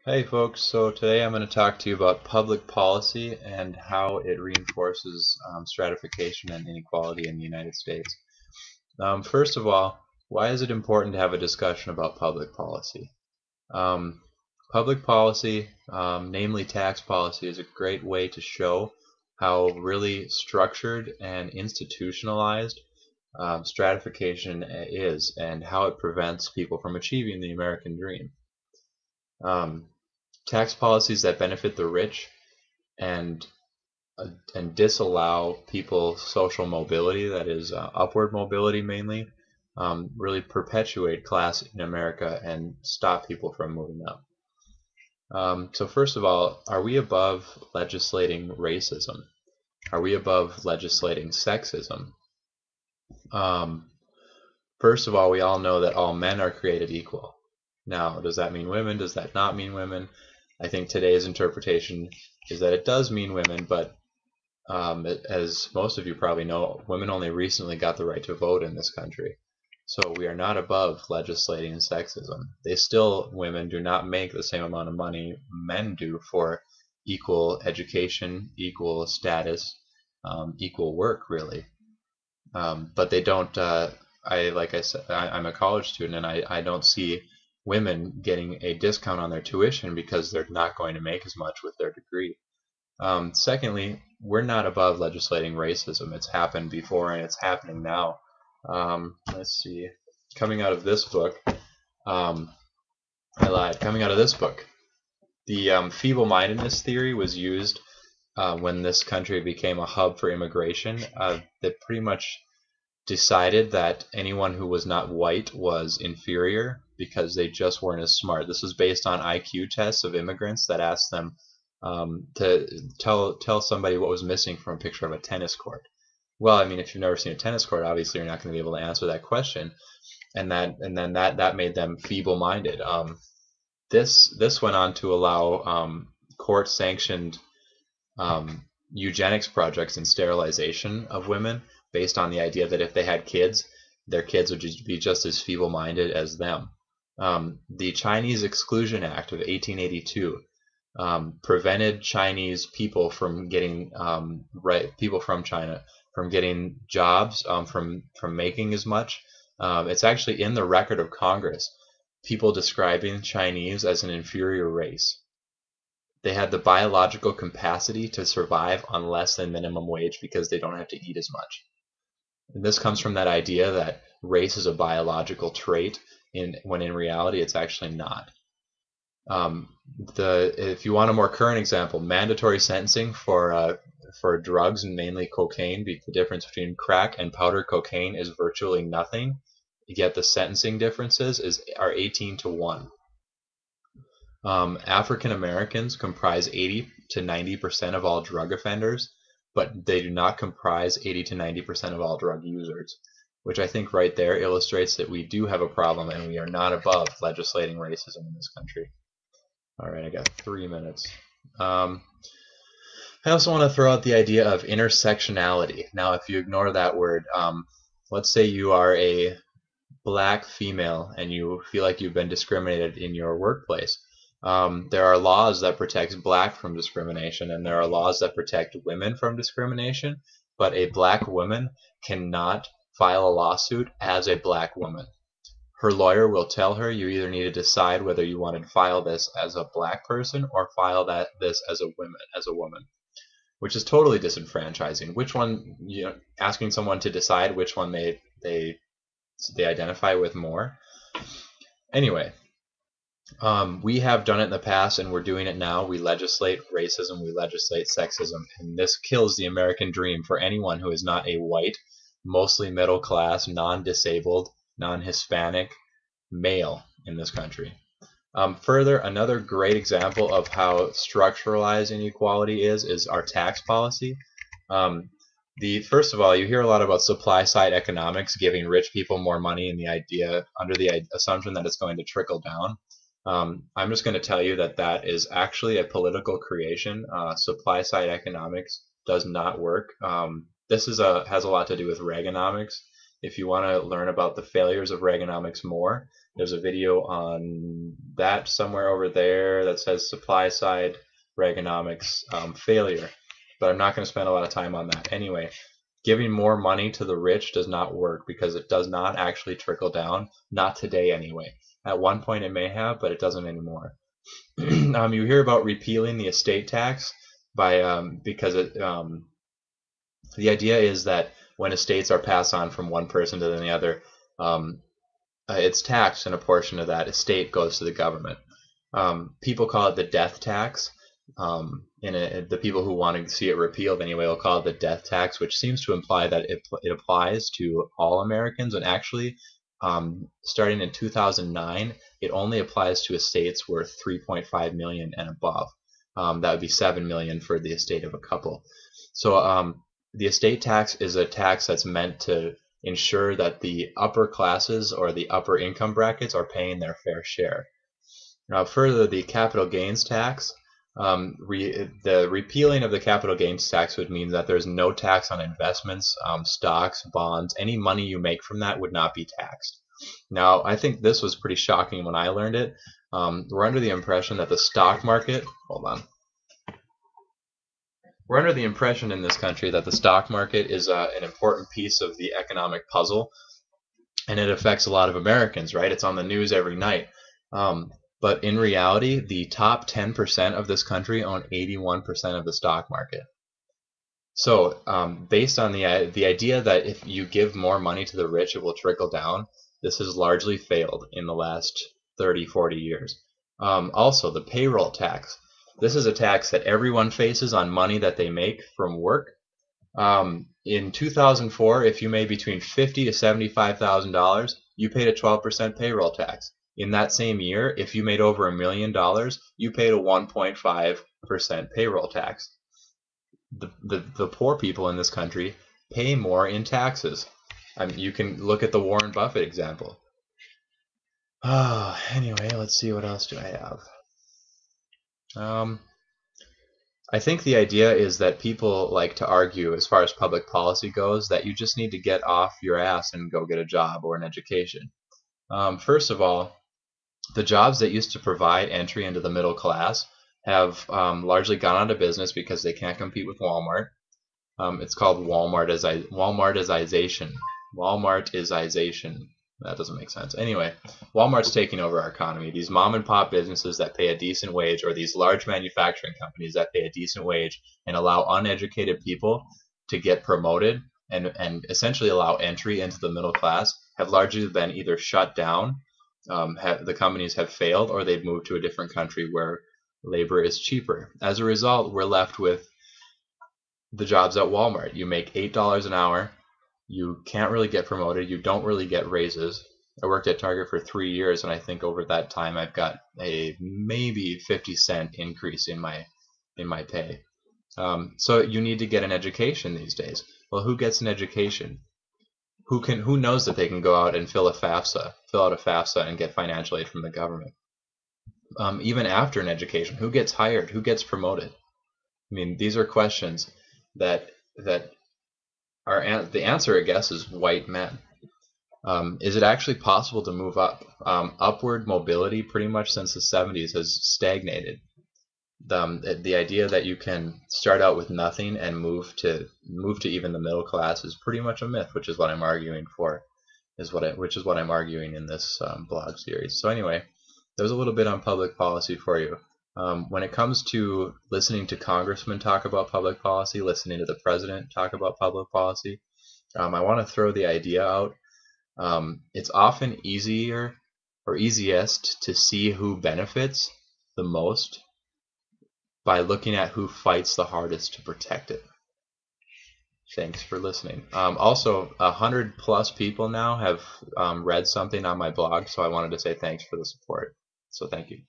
Hey folks, so today I'm going to talk to you about public policy and how it reinforces stratification and inequality in the United States. First of all, why is it important to have a discussion about public policy? Um, Public policy, namely tax policy, is a great way to show how really structured and institutionalized stratification is and how it prevents people from achieving the American dream. Um, Tax policies that benefit the rich and and disallow people social mobility, that is upward mobility mainly, really perpetuate class in America and stop people from moving up. So first of all, are we above legislating racism? Are we above legislating sexism? Um, First of all, we all know that all men are created equal. Now, does that mean women? Does that not mean women? I think today's interpretation is that it does mean women, but as most of you probably know, women only recently got the right to vote in this country. So we are not above legislating sexism. Women do not make the same amount of money men do for equal education, equal status, equal work, really. But they don't. Like I said, I'm a college student, and I don't see women getting a discount on their tuition because they're not going to make as much with their degree. Secondly, we're not above legislating racism. It's happened before, and it's happening now. Let's see. Coming out of this book, um, I lied. Coming out of this book, the feeble-mindedness theory was used when this country became a hub for immigration. That pretty much decided that anyone who was not white was inferior because they just weren't as smart. This was based on IQ tests of immigrants that asked them to tell somebody what was missing from a picture of a tennis court. Well, I mean, if you've never seen a tennis court, obviously you're not going to be able to answer that question, and then that made them feeble-minded. This went on to allow court-sanctioned eugenics projects and sterilization of women based on the idea that if they had kids, their kids would just be just as feeble-minded as them. The Chinese Exclusion Act of 1882 prevented Chinese people from getting people from China from getting jobs, from making as much. It's actually in the record of Congress. People describing Chinese as an inferior race. They had the biological capacity to survive on less than minimum wage because they don't have to eat as much. And this comes from that idea that race is a biological trait, when in reality it's actually not. If you want a more current example, mandatory sentencing for drugs and mainly cocaine. The difference between crack and powder cocaine is virtually nothing. Yet the sentencing differences are 18 to 1. African Americans comprise 80 to 90% of all drug offenders, but they do not comprise 80 to 90% of all drug users, which I think right there illustrates that we do have a problem and we are not above legislating racism in this country. All right, I got 3 minutes. Um, I also want to throw out the idea of intersectionality. Now, if you ignore that word, let's say you are a black female and you feel like you've been discriminated in your workplace. There are laws that protect black from discrimination, and there are laws that protect women from discrimination, but a black woman cannot file a lawsuit as a black woman. Her lawyer will tell her you either need to decide whether you want to file this as a black person or file this as a woman, which is totally disenfranchising. Which one, asking someone to decide which one they identify with more. Anyway, we have done it in the past and we're doing it now. We legislate racism, we legislate sexism, and this kills the American dream for anyone who is not a white, mostly middle class, non-disabled, non-Hispanic male in this country. Further, another great example of how structuralized inequality is our tax policy. The First of all, you hear a lot about supply side economics giving rich people more money, and the idea under the assumption that it's going to trickle down. I'm just going to tell you that that is actually a political creation. Supply side economics does not work. This has a lot to do with Reaganomics. If you want to learn about the failures of Reaganomics more, There's a video on that somewhere over there that says supply side Reaganomics failure, but I'm not going to spend a lot of time on that. Anyway, giving more money to the rich does not work because it does not actually trickle down, not today anyway. At one point it may have, but it doesn't anymore. You hear about repealing the estate tax because the idea is that when estates are passed on from one person to the other, um, it's taxed, and a portion of that estate goes to the government. People call it the death tax. The people who want to see it repealed anyway will call it the death tax, which seems to imply that it applies to all Americans. And actually, starting in 2009, it only applies to estates worth 3.5 million and above. That would be 7 million for the estate of a couple. So the estate tax is a tax that's meant to ensure that the upper classes or the upper income brackets are paying their fair share. Now, further, the capital gains tax, the repealing of the capital gains tax would mean that there's no tax on investments, stocks, bonds. Any money you make from that would not be taxed. Now, I think this was pretty shocking when I learned it. We're under the impression that the stock market, hold on. We're under the impression in this country that the stock market is an important piece of the economic puzzle, and it affects a lot of Americans, right? It's on the news every night. But in reality, the top 10% of this country own 81% of the stock market. So based on the idea that if you give more money to the rich, it will trickle down, this has largely failed in the last 30, 40 years. Also, the payroll tax. This is a tax that everyone faces on money that they make from work. In 2004, if you made between $50,000 to $75,000, you paid a 12% payroll tax. In that same year, if you made over $1 million, you paid a 1.5% payroll tax. The poor people in this country pay more in taxes. You can look at the Warren Buffett example. Anyway, let's see, what else do I have? I think the idea is that people like to argue, as far as public policy goes, that you just need to get off your ass and go get a job or an education. First of all, the jobs that used to provide entry into the middle class have largely gone out of business because they can't compete with Walmart. It's called Walmartization. Walmartization. That doesn't make sense. Anyway, Walmart's taking over our economy. These mom and pop businesses that pay a decent wage, or these large manufacturing companies that pay a decent wage and allow uneducated people to get promoted and essentially allow entry into the middle class, have largely been either shut down, the companies have failed, or they've moved to a different country where labor is cheaper. As a result, we're left with the jobs at Walmart. You make $8 an hour. You can't really get promoted. You don't really get raises. I worked at Target for 3 years, and I think over that time I've got a maybe 50-cent increase in my pay. So you need to get an education these days. Well, who gets an education? Who knows that they can go out and fill out a FAFSA and get financial aid from the government? Even after an education, who gets hired? Who gets promoted? I mean, these are questions that the answer, I guess, is white men. Is it actually possible to move up? Upward mobility, pretty much since the 70s, has stagnated. The idea that you can start out with nothing and move to even the middle class is pretty much a myth, which is what I'm arguing for, which is what I'm arguing in this blog series. So anyway, there's a little bit on public policy for you. When it comes to listening to congressmen talk about public policy, listening to the president talk about public policy, I want to throw the idea out. It's often easier or easiest to see who benefits the most by looking at who fights the hardest to protect it. Thanks for listening. Also, 100+ people now have read something on my blog, so I wanted to say thanks for the support. So thank you.